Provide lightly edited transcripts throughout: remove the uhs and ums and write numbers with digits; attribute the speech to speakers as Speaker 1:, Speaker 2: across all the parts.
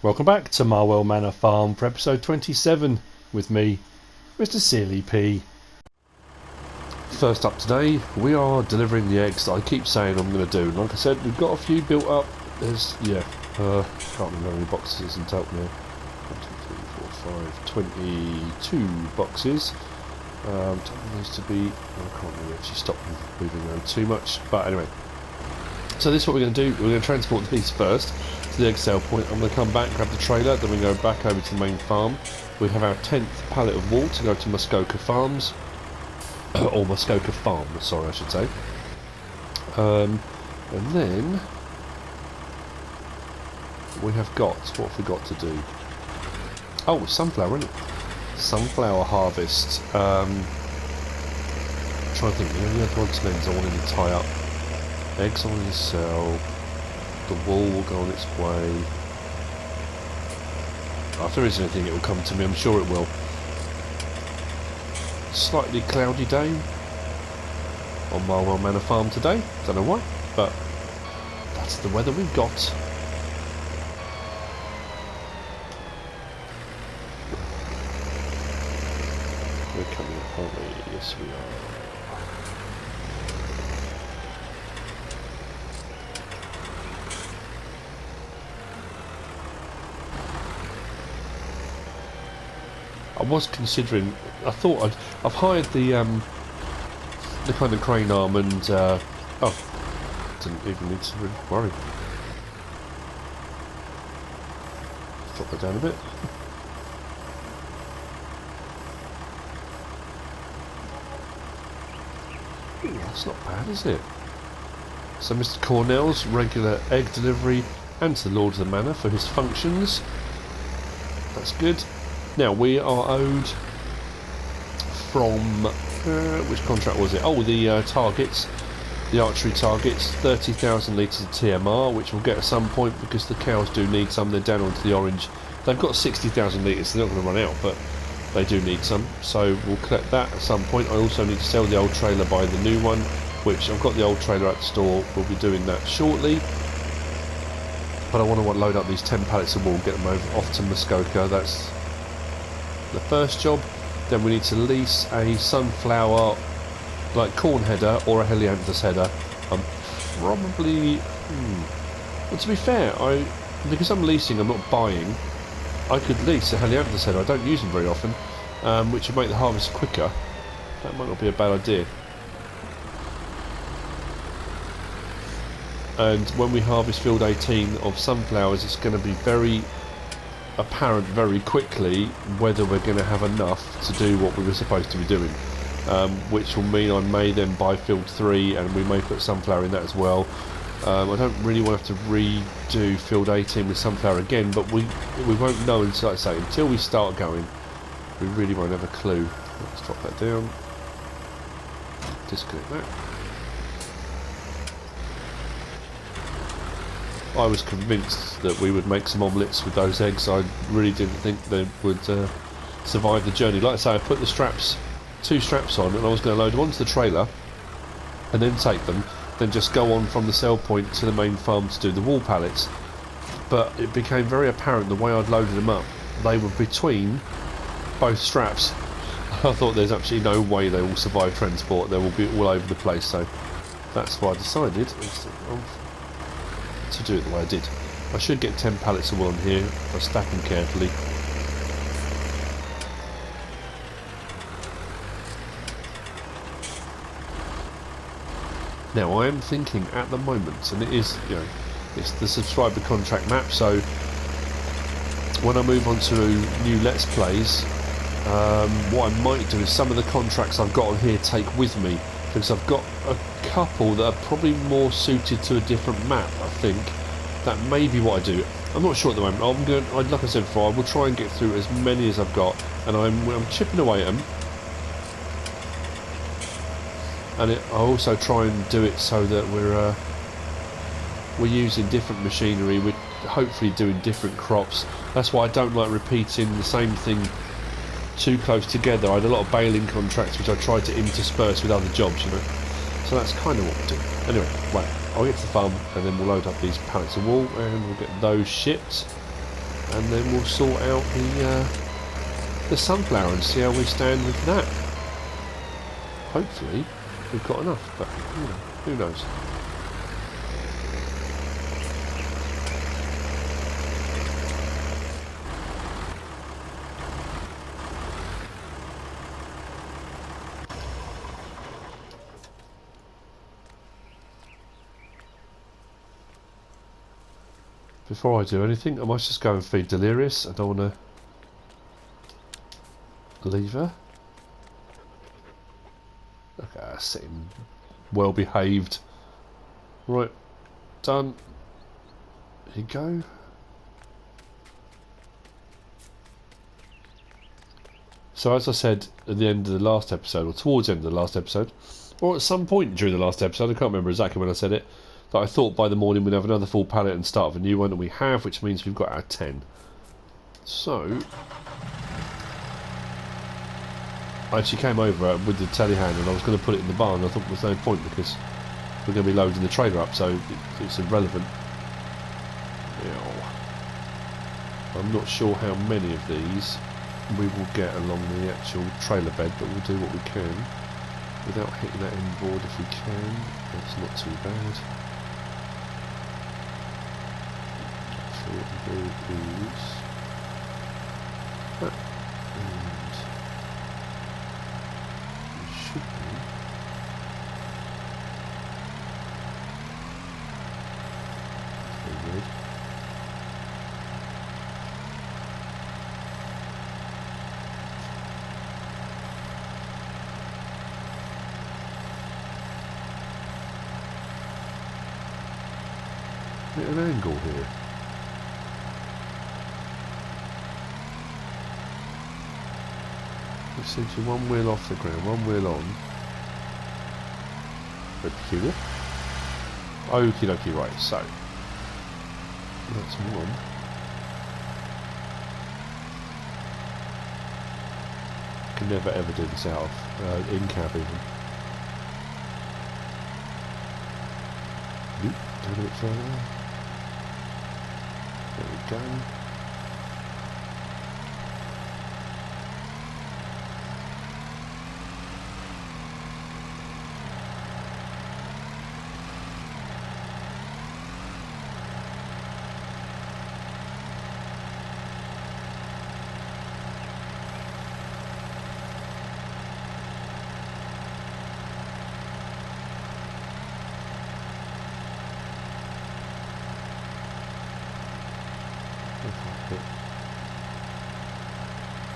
Speaker 1: Welcome back to Marwell Manor Farm for episode 27 with me, MrSealyp. First up today, we are delivering the eggs that I keep saying I'm going to do. Like I said, we've got a few built up. There's, can't remember how many boxes in total now. 1, 2, 3, 4, 5, 22 boxes. Total needs to be, I can't really actually stop them moving around too much, but anyway. So this is what we're going to do. We're going to transport these first to the egg sale point. I'm going to come back, grab the trailer, then we go back over to the main farm. We have our 10th pallet of wool to go to Muskoka Farms. Or Muskoka Farm, sorry I should say. And then we have got, what have we got to do? Oh, sunflower, isn't it? Sunflower harvest. I'm trying to think, the only other odds and ends I wanted to tie up. Eggs I wanted to sell. The wool will go on its way. If there is anything, it will come to me, I'm sure it will. Slightly cloudy day on Marwell Manor Farm today. Don't know why, but that's the weather we've got. We're coming up, aren't we? Yes, we are. I was considering. I thought I've hired the kind of crane arm and didn't even need to really worry. Drop that down a bit. Ooh, that's not bad, is it? So Mr. Cornell's regular egg delivery and to the Lord of the Manor for his functions. That's good. Now we are owed from which contract was it? Oh, the targets, the archery targets, 30,000 litres of TMR, which we'll get at some point because the cows do need some. They're down onto the orange. They've got 60,000 litres. So they're not going to run out, but they do need some. So we'll collect that at some point. I also need to sell the old trailer, buy the new one, which I've got the old trailer at the store. We'll be doing that shortly. But I want to load up these 10 pallets of wool, get them off to Muskoka. That's the first job. Then we need to lease a sunflower, like corn header or a helianthus header. I'm probably, well, to be fair, because I'm leasing, I'm not buying. I could lease a helianthus header. I don't use them very often, which would make the harvest quicker. That might not be a bad idea. And when we harvest field 18 of sunflowers, it's going to be very apparent very quickly whether we're going to have enough to do what we were supposed to be doing, which will mean I may then buy field 3 and we may put sunflower in that as well. I don't really want to have to redo field 18 with sunflower again, but we won't know until, like I say, until we start going. We really won't have a clue. Let's drop that down, disconnect that. I was convinced that we would make some omelettes with those eggs. I really didn't think they would survive the journey. Like I say, I put the straps, 2 straps on, and I was going to load them onto the trailer and then take them, then just go on from the sale point to the main farm to do the wool pallets. But it became very apparent the way I'd loaded them up, they were between both straps. I thought there's absolutely no way they will survive transport. They will be all over the place. So that's why I decided to do it the way I did. I should get 10 pallets of wool on here. I'll stack them carefully. Now I am thinking at the moment, and it is, it's the subscriber contract map, so when I move on to new Let's Plays, what I might do is some of the contracts I've got on here take with me, because I've got a couple that are probably more suited to a different map. I think that may be what I do. I'm not sure at the moment. Like I said before, I will try and get through as many as I've got, and I'm chipping away at them. And I also try and do it so that we're using different machinery. We're hopefully doing different crops. That's why I don't like repeating the same thing too close together. I had a lot of baling contracts which I tried to intersperse with other jobs, So that's kind of what we do. Anyway, right, I'll get to the farm and then we'll load up these pallets of wool and we'll get those shipped. and then we'll sort out the sunflower and see how we stand with that. Hopefully we've got enough, but you know, who knows. Before I do anything, I might just go and feed Delirious. I don't want to leave her. Okay, sitting well behaved. Right, done. Here you go. So as I said at the end of the last episode, or towards the end of the last episode, or at some point during the last episode, I can't remember exactly when I said it, that I thought by the morning we'd have another full pallet and start of a new one, and we have, which means we've got our 10. So I actually came over with the telehandler and I was going to put it in the barn. I thought there was no point because we're going to be loading the trailer up, so it's irrelevant. I'm not sure how many of these we will get along the actual trailer bed, but we'll do what we can without hitting that end board if we can. That's not too bad. So what we do is that, and it should be very good. Bit of an angle here. Essentially one wheel off the ground, one wheel on. Very peculiar. Okie dokie, right, so that's one. Can never ever do this out of in cab even. Nope, go a bit further. There we go.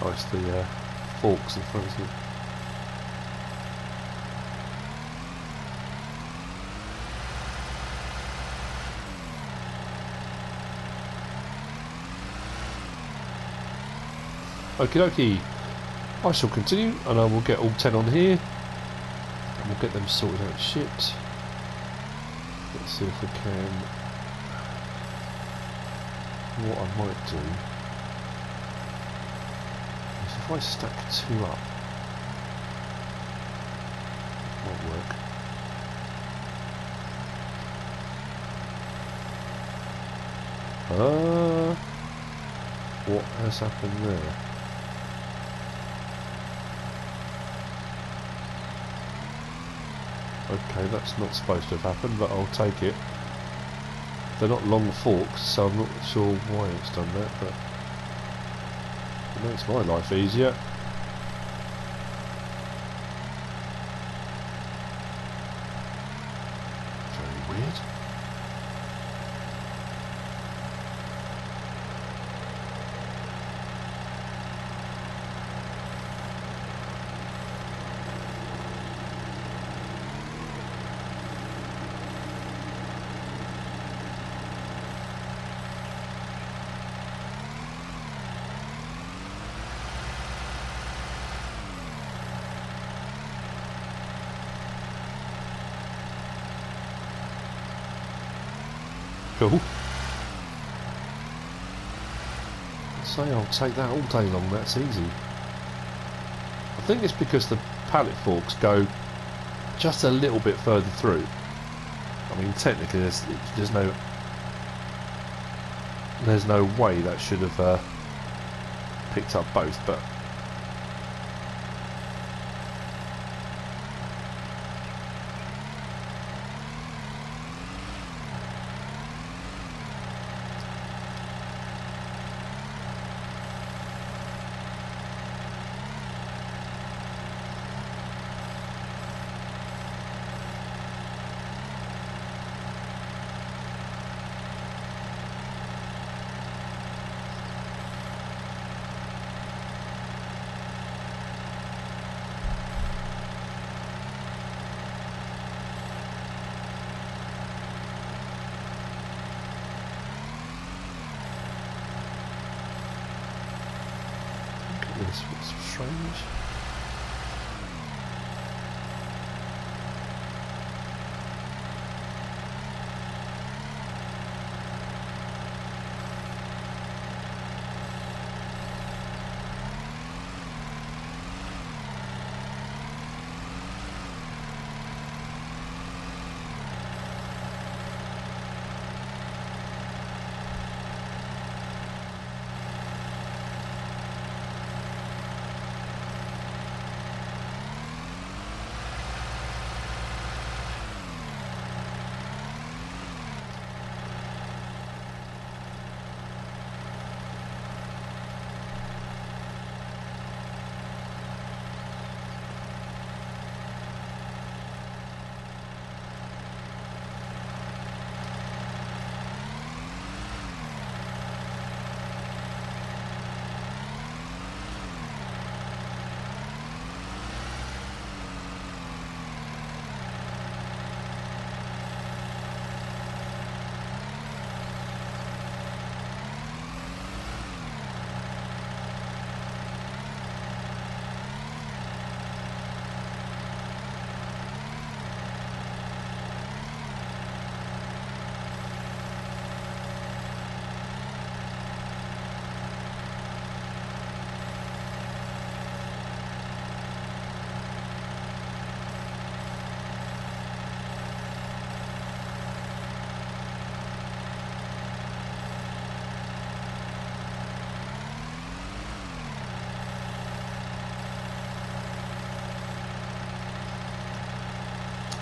Speaker 1: Oh, it's the forks in front of it. Okie dokie. I shall continue and I will get all 10 on here and we'll get them sorted out shit. Let's see if we can. What I might do is if I stack 2 up, it might work. What has happened there? Okay, that's not supposed to have happened, but I'll take it. They're not long forks, so I'm not sure why it's done that, but it makes my life easier. Very weird. Cool. Say I'll take that all day long, that's easy. I think it's because the pallet forks go just a little bit further through. I mean, technically there's there's no way that should have picked up both, but this was strange.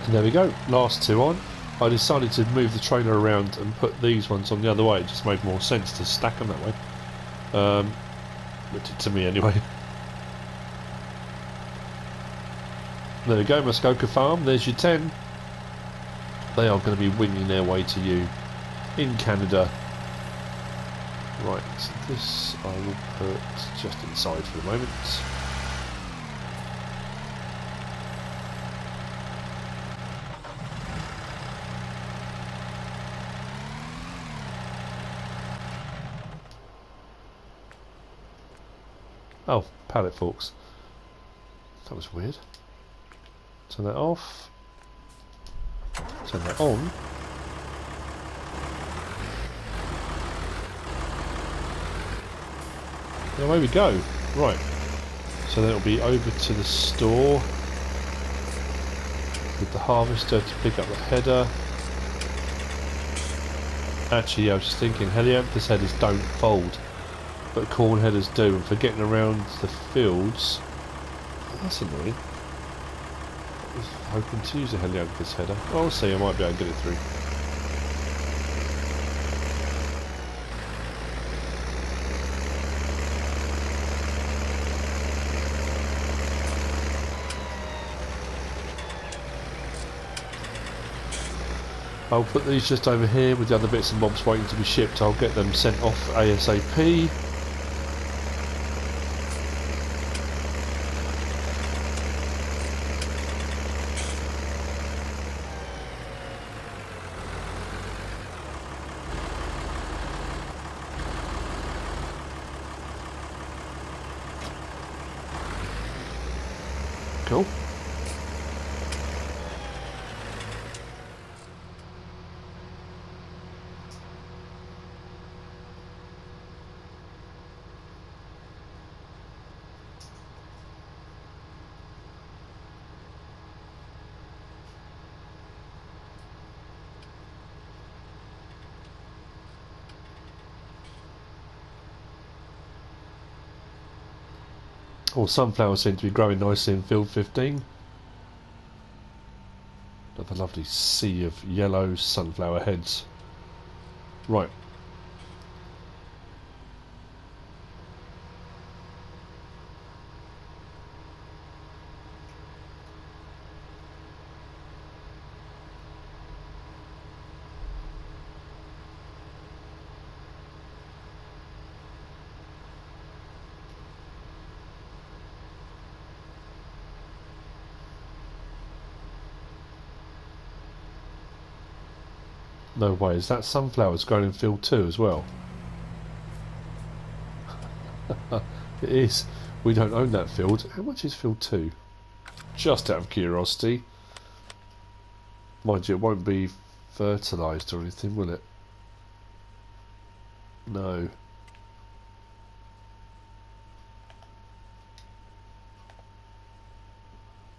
Speaker 1: And there we go, last two on. I decided to move the trailer around and put these ones on the other way. It just made more sense to stack them that way. It did to me anyway. There we go, Muskoka Farm, there's your 10. They are going to be winging their way to you in Canada. Right, so this I will put just inside for the moment. Oh, pallet forks. That was weird. Turn that off. Turn that on. And away we go. Right. So then it'll be over to the store with the harvester to pick up the header. Actually, I was just thinking, helianthus headers don't fold, but corn headers do, and for getting around the fields, that's annoying. I was hoping to use a helianthus header. I'll see, I might be able to get it through. I'll put these just over here with the other bits and bobs waiting to be shipped. I'll get them sent off ASAP. Cool. All sunflowers seem to be growing nicely in field 15. Another lovely sea of yellow sunflower heads. Right. No way, is that sunflowers grown in field 2 as well? It is. We don't own that field. How much is field 2? Just out of curiosity. Mind you, it won't be fertilised or anything, will it? No.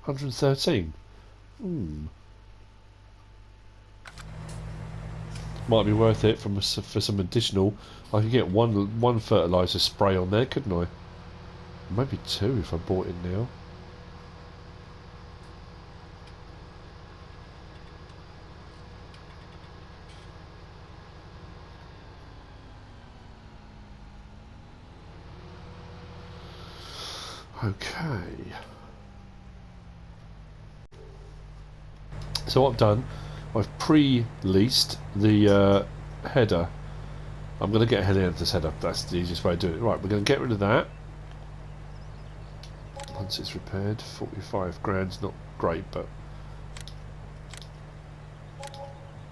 Speaker 1: $113. Might be worth it for some additional. I could get one fertiliser spray on there, couldn't I? Maybe 2 if I bought it now. Okay. So what I've done, I've pre-leased the header. I'm going to get a helianthus header. That's the easiest way to do it. Right, we're going to get rid of that. Once it's repaired, 45 grand's not great, but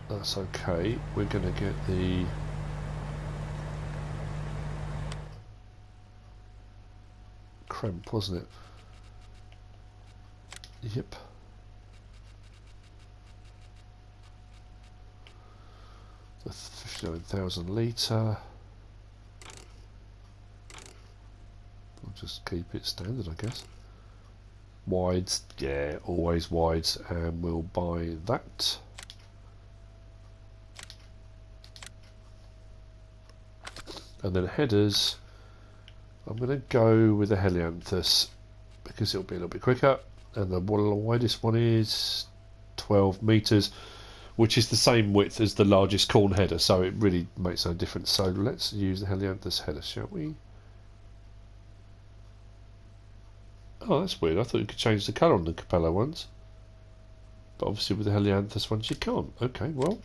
Speaker 1: that's okay. We're going to get the cramp, wasn't it? Yep. The 59,000 litre. I'll just keep it standard, I guess. Wides, yeah, always wides, and we'll buy that. And then headers, I'm going to go with the helianthus because it'll be a little bit quicker, and the widest one is 12 metres, which is the same width as the largest corn header, so it really makes no difference. So let's use the helianthus header, shall we? Oh, that's weird. I thought you could change the colour on the Capello ones, but obviously with the helianthus ones you can't. Okay, well.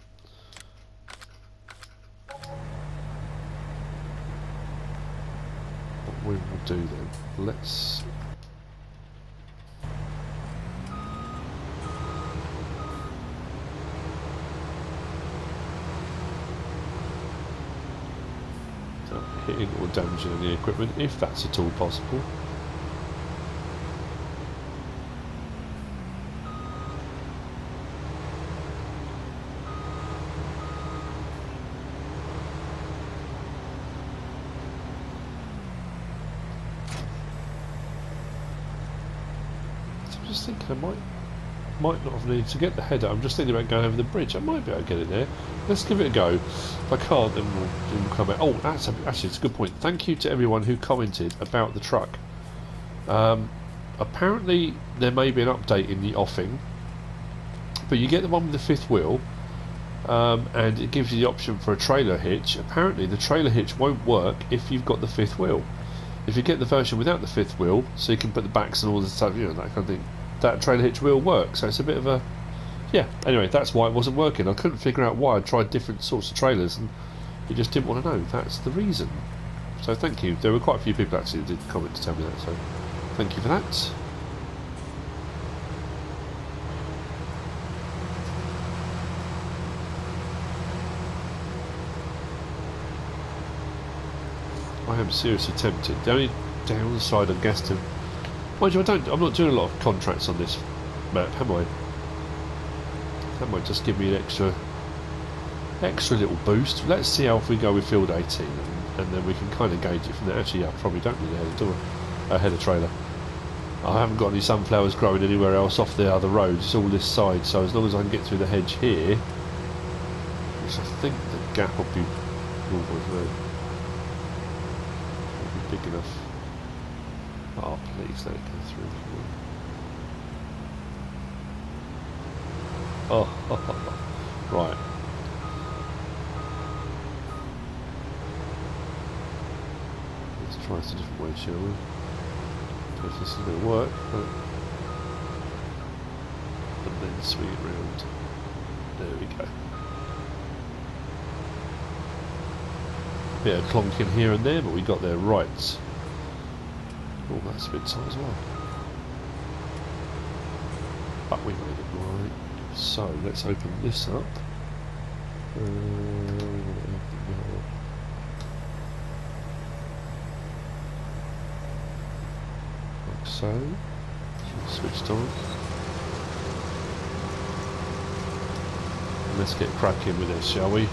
Speaker 1: What we will do then, let's hitting or damaging any equipment, if that's at all possible. So I'm just thinking I might not have needed to get the header. I'm just thinking about going over the bridge. I might be able to get it there. Let's give it a go. If I can't, then we'll come back. Oh, actually, it's a good point. Thank you to everyone who commented about the truck. Apparently, there may be an update in the offing, but you get the one with the fifth wheel, and it gives you the option for a trailer hitch. Apparently, the trailer hitch won't work if you've got the fifth wheel. If you get the version without the fifth wheel, so you can put the backs and all the stuff, you know, that kind of thing, that trailer hitch will work. So it's a bit of a... Yeah, anyway, that's why it wasn't working. I couldn't figure out why. I tried different sorts of trailers and you just didn't want to know. That's the reason. So thank you. There were quite a few people actually who did comment to tell me that, so thank you for that. I am seriously tempted. The only downside, I guess, to... Mind you, I'm not doing a lot of contracts on this map, am I? That might just give me an extra little boost. Let's see how if we go with field 18, and then we can kind of gauge it from there. Actually, I probably don't need a header trailer. I haven't got any sunflowers growing anywhere else off the other road. It's all this side, so as long as I can get through the hedge here, which I think the gap will be big enough. Oh, please let it go through. Oh, right. Let's try this a different way, shall we? If this is going to work, but then swing it round. There we go. Bit of clonking here and there, but we got there right. Oh, that's a bit tight as well. But we made it right. So let's open this up. Like so. Switched on. Let's get cracking with this, shall we?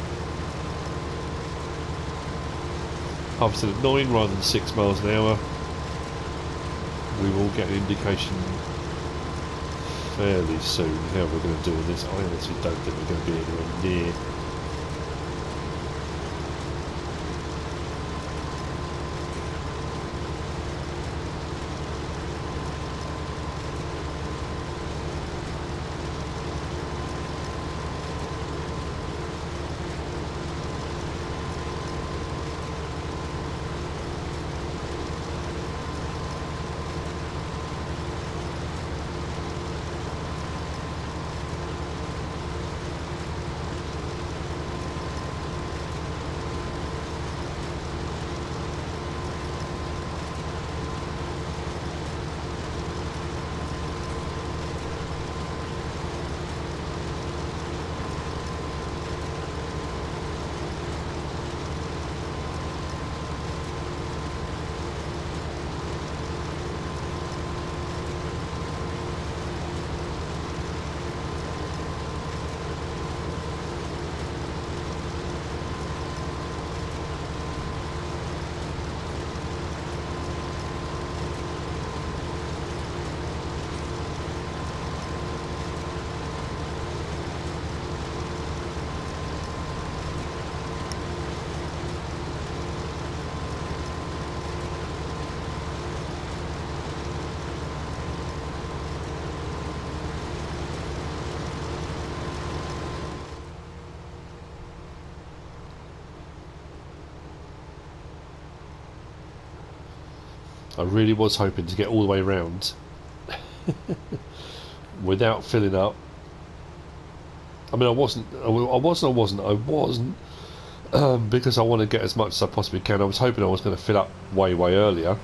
Speaker 1: Harvested at 9 rather than 6 miles an hour. We will get an indication fairly soon how we're going to do this. I honestly don't think we're going to be anywhere near. I really was hoping to get all the way around without filling up. I mean, I wasn't, because I want to get as much as I possibly can. I was hoping I was going to fill up way earlier,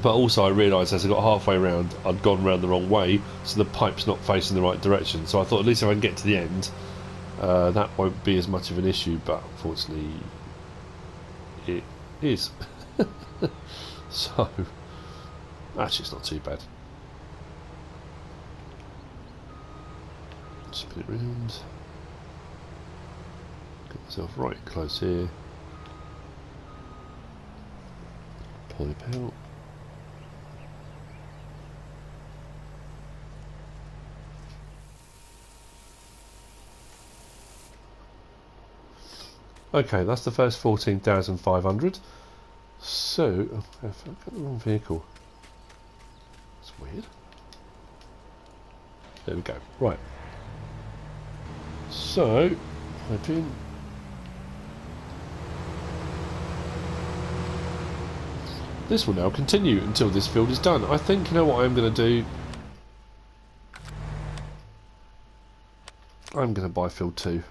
Speaker 1: but also I realised as I got halfway around, I'd gone round the wrong way, so the pipe's not facing the right direction. So I thought at least if I can get to the end, that won't be as much of an issue, but unfortunately it is. So actually it's not too bad. Spin it round. Get myself right close here. Pipe out. Okay, that's the first 14,500. So, oh, I've got the wrong vehicle. That's weird. There we go. Right. So, pipe in. This will now continue until this field is done. I think, you know what I'm going to do? I'm going to buy field 2.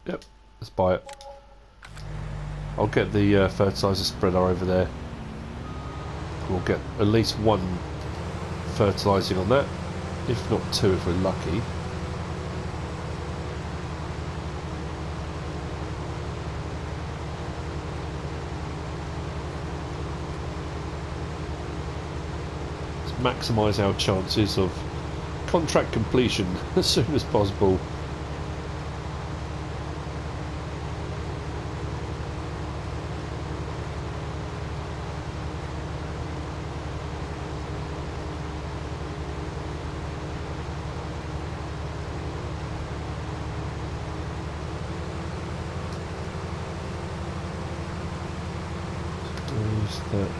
Speaker 1: Yep, let's buy it. I'll get the fertilizer spreader over there. We'll get at least 1 fertilizing on that, if not 2 if we're lucky. Let's maximise our chances of contract completion as soon as possible. that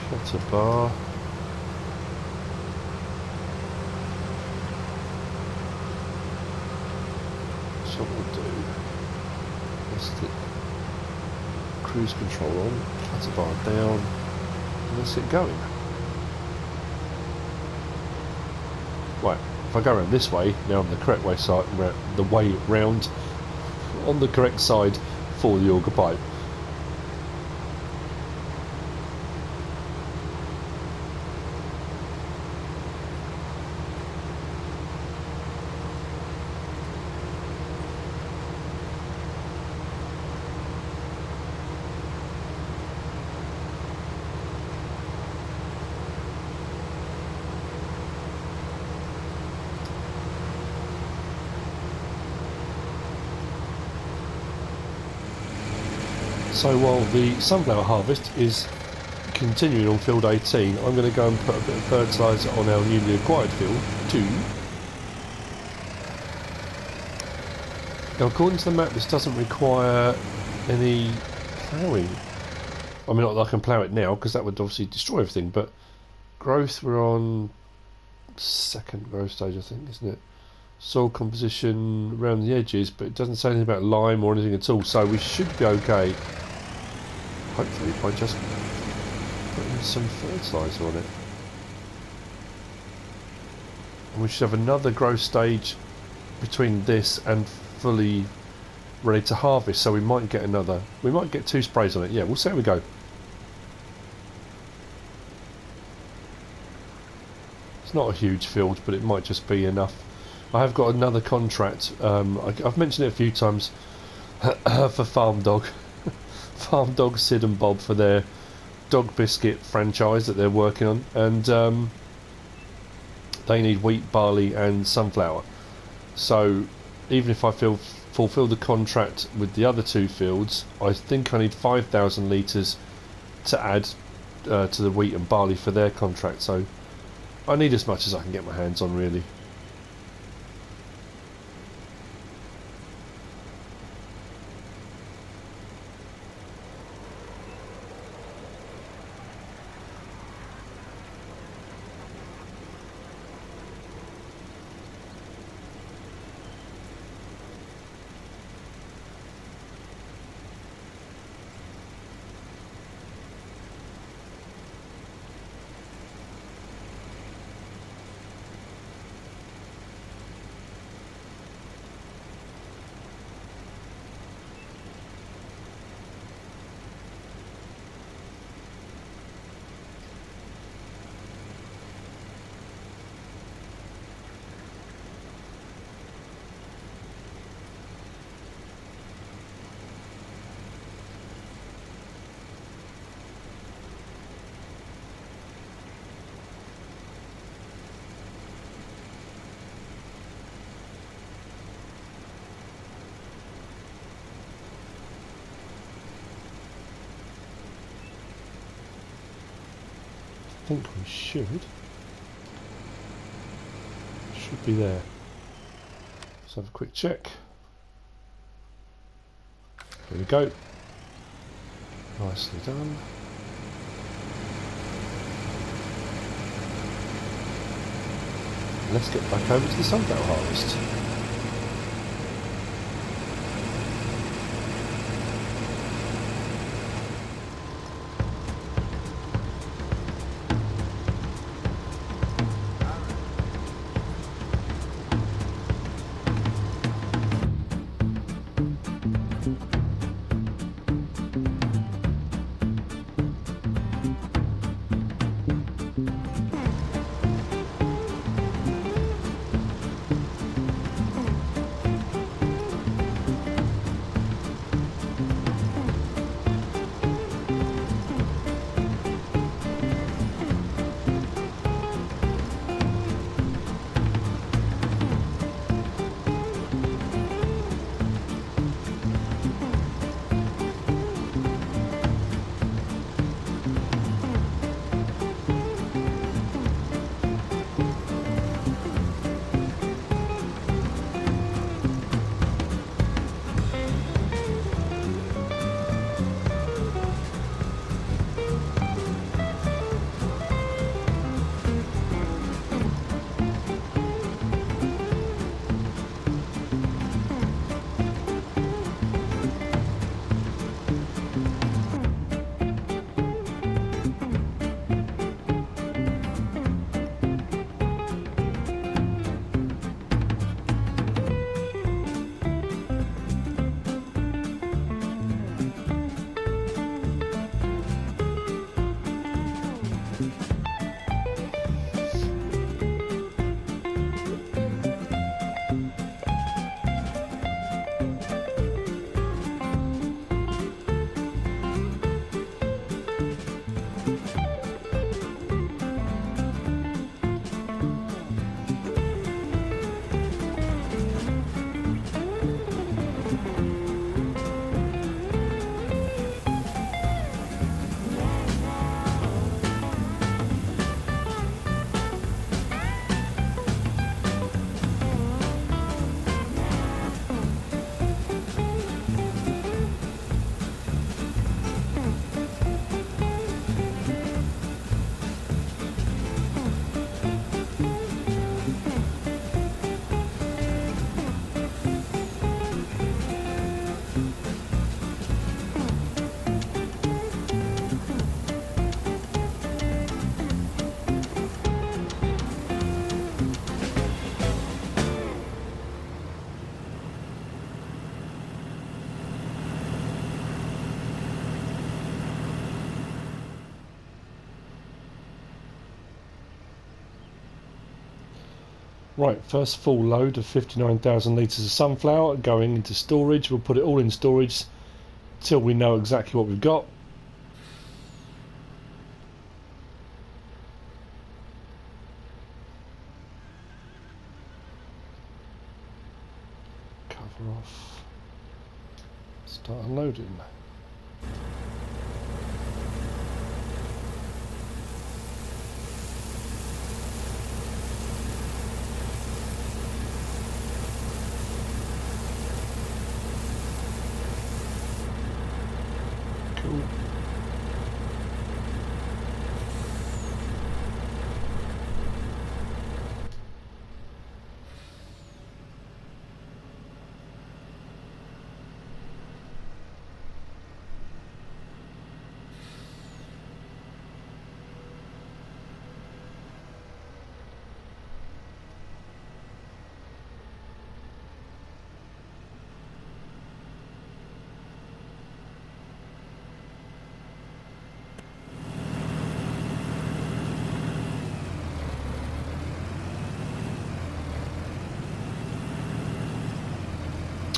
Speaker 1: cutter bar. So what we'll do is stick cruise control on, cutter bar down, and let's get going. Right, if I go around this way, now I'm the correct way side, the way round on the correct side for the auger pipe. So while the sunflower harvest is continuing on field 18, I'm going to go and put a bit of fertiliser on our newly acquired field 2. Now according to the map this doesn't require any ploughing. I mean, not that I can plough it now because that would obviously destroy everything, but growth, we're on second growth stage I think, isn't it? Soil composition around the edges, but it doesn't say anything about lime or anything at all, so we should be okay. Hopefully by just putting some fertiliser on it. And we should have another growth stage between this and fully ready to harvest, so we might get 2 sprays on it. Yeah, we'll see how we go. It's not a huge field, but it might just be enough. I have got another contract, I've mentioned it a few times, for Farm Dog. Farm Dog, Sid and Bob, for their dog biscuit franchise that they're working on, and they need wheat, barley and sunflower. So even if I fulfill the contract with the other 2 fields, I think I need 5,000 litres to add to the wheat and barley for their contract, so I need as much as I can get my hands on, really. I think we should be there. Let's have a quick check. Here we go. Nicely done. Let's get back over to the sunflower harvest. Right, first full load of 59,000 litres of sunflower going into storage. We'll put it all in storage till we know exactly what we've got. Cover off. Start unloading. Cool.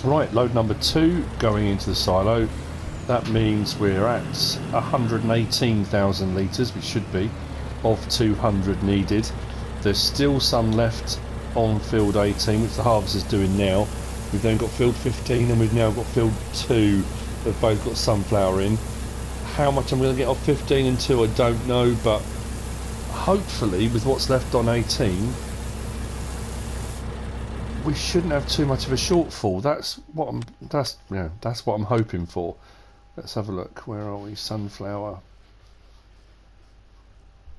Speaker 1: Right, load number 2 going into the silo. That means we're at 118,000 litres, which should be, of 200 needed. There's still some left on field 18, which the harvest is doing now. We've then got field 15 and we've now got field 2 that both got sunflower in. How much I'm going to get off 15 and 2 I don't know, but hopefully with what's left on 18 we shouldn't have too much of a shortfall. That's what I'm hoping for. Let's have a look. Where are we? Sunflower.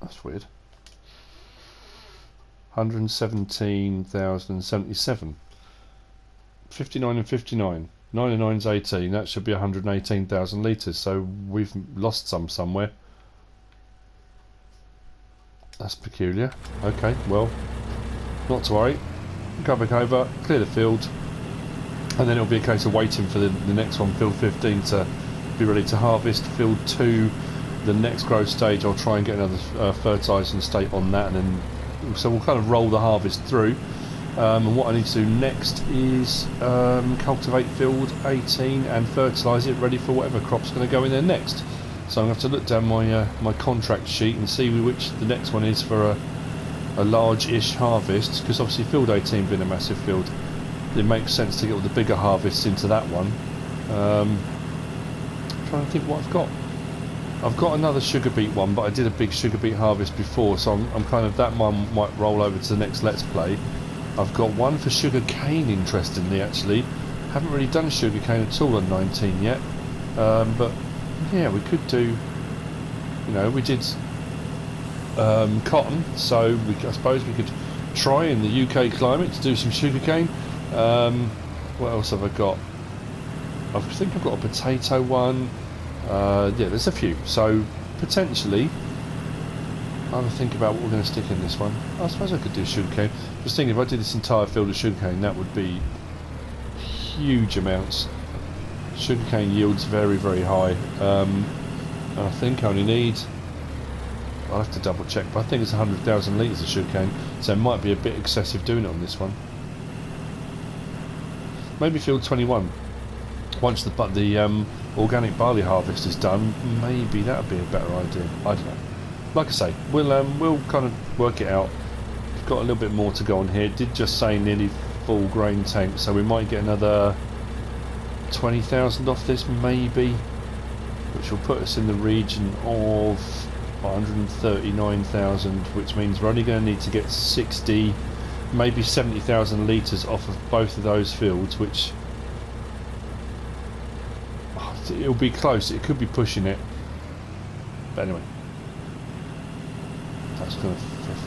Speaker 1: That's weird. 117,077. 59 and 59. 9 and 9 is 18. That should be 118,000 litres. So we've lost some somewhere. That's peculiar. Okay, well, not to worry. Go back over, clear the field, and then it'll be a case of waiting for the next one, field 15, to be ready to harvest. Field 2, the next growth stage, I'll try and get another fertilising state on that, and then so we'll kind of roll the harvest through. And what I need to do next is cultivate field 18 and fertilise it, ready for whatever crop's going to go in there next. So I'm going to have to look down my contract sheet and see which the next one is for a large-ish harvest, because obviously field 18 being a massive field, it makes sense to get all the bigger harvests into that one. I'm trying to think what I've got. I've got another sugar beet one, but I did a big sugar beet harvest before, so I'm kind of, that one might roll over to the next Let's Play. I've got one for sugar cane, interestingly, actually. Haven't really done sugar cane at all on 19 yet, but yeah, we could do, you know, we did cotton, so I suppose we could try in the UK climate to do some sugarcane. What else have I got? I think I've got a potato one. Yeah, there's a few, so potentially I'll have to think about what we're going to stick in this one. I suppose I could do sugarcane. Just thinking, if I did this entire field of sugarcane, that would be huge amounts. Sugarcane yields very, very high. And I think I only need, I'll have to double check, but I think it's 100,000 litres of sugarcane, so it might be a bit excessive doing it on this one. Maybe field 21. Once the organic barley harvest is done, maybe that would be a better idea. I don't know. Like I say, we'll kind of work it out. We've got a little bit more to go on here. It did just say nearly full grain tank, so we might get another 20,000 off this, maybe, which will put us in the region of 139,000, which means we're only going to need to get 60, maybe 70,000 litres off of both of those fields, which it'll be close. It could be pushing it, but anyway, that's kind of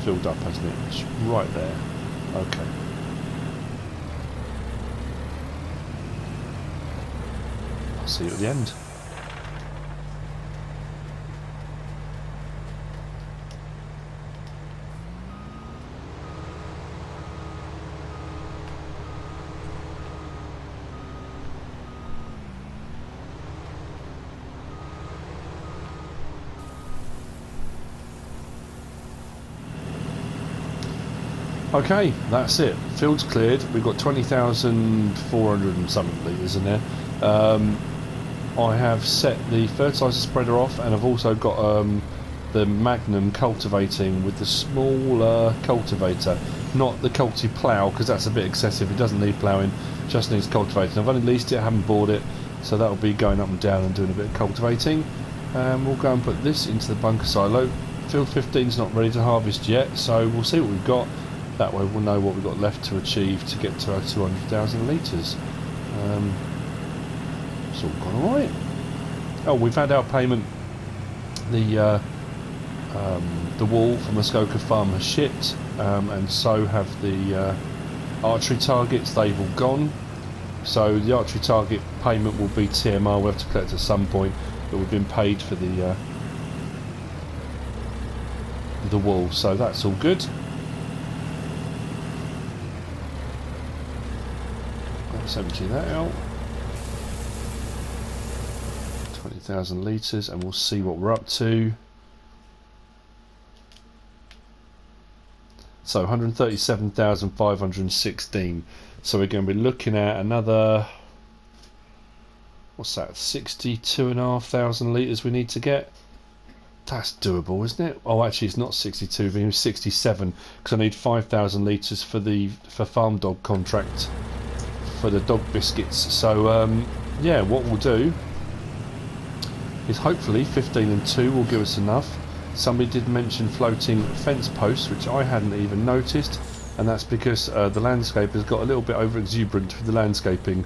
Speaker 1: filled up, hasn't it? It's right there. Okay. I'll see you at the end. Okay, that's it. Field's cleared. We've got 20,400 and something litres in there. I have set the fertiliser spreader off, and I've also got the Magnum cultivating with the small cultivator, not the culti plough, because that's a bit excessive. It doesn't need ploughing, just needs cultivating. I've only leased it, I haven't bought it, so that'll be going up and down and doing a bit of cultivating. We'll go and put this into the bunker silo. Field 15 is not ready to harvest yet, so we'll see what we've got. That way we'll know what we've got left to achieve to get to our 200,000 litres. It's all gone alright. Oh, we've had our payment. The wall for Muskoka Farm has shipped, and so have the archery targets. They've all gone. So the archery target payment will be TMR. We'll have to collect at some point, but we've been paid for the wall, so that's all good. Let's empty that out. 20,000 litres, and we'll see what we're up to. So 137,516. So we're going to be looking at another, what's that, 62,500 litres we need to get. That's doable, isn't it? Oh, actually it's not 62, it's 67, because I need 5,000 litres for farm dog contract for the dog biscuits. So yeah, what we'll do is hopefully 15 and 2 will give us enough. Somebody did mention floating fence posts, which I hadn't even noticed, and that's because the landscape has got a little bit over exuberant with the landscaping,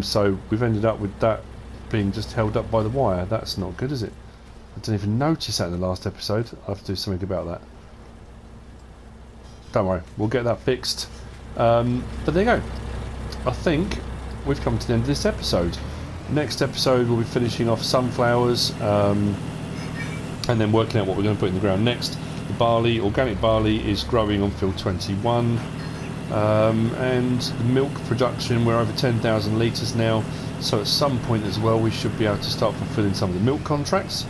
Speaker 1: so we've ended up with that being just held up by the wire. That's not good, is it? I didn't even notice that in the last episode. I'll have to do something about that. Don't worry, we'll get that fixed. But there you go. I think we've come to the end of this episode. Next episode we'll be finishing off sunflowers, and then working out what we're going to put in the ground next. The barley, organic barley, is growing on field 21, and the milk production, we're over 10,000 litres now, so at some point as well we should be able to start fulfilling some of the milk contracts.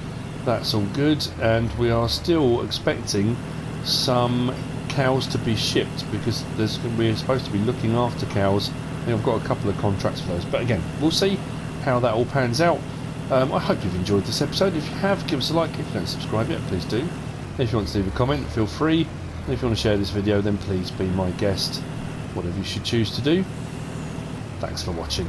Speaker 1: That's all good, and we are still expecting some cows to be shipped, because we're supposed to be looking after cows. I think I've got a couple of contracts for those, but again, we'll see how that all pans out. I hope you've enjoyed this episode. If you have, give us a like. If you don't subscribe yet, please do. If you want to leave a comment, feel free. And if you want to share this video, then please be my guest. Whatever you should choose to do. Thanks for watching.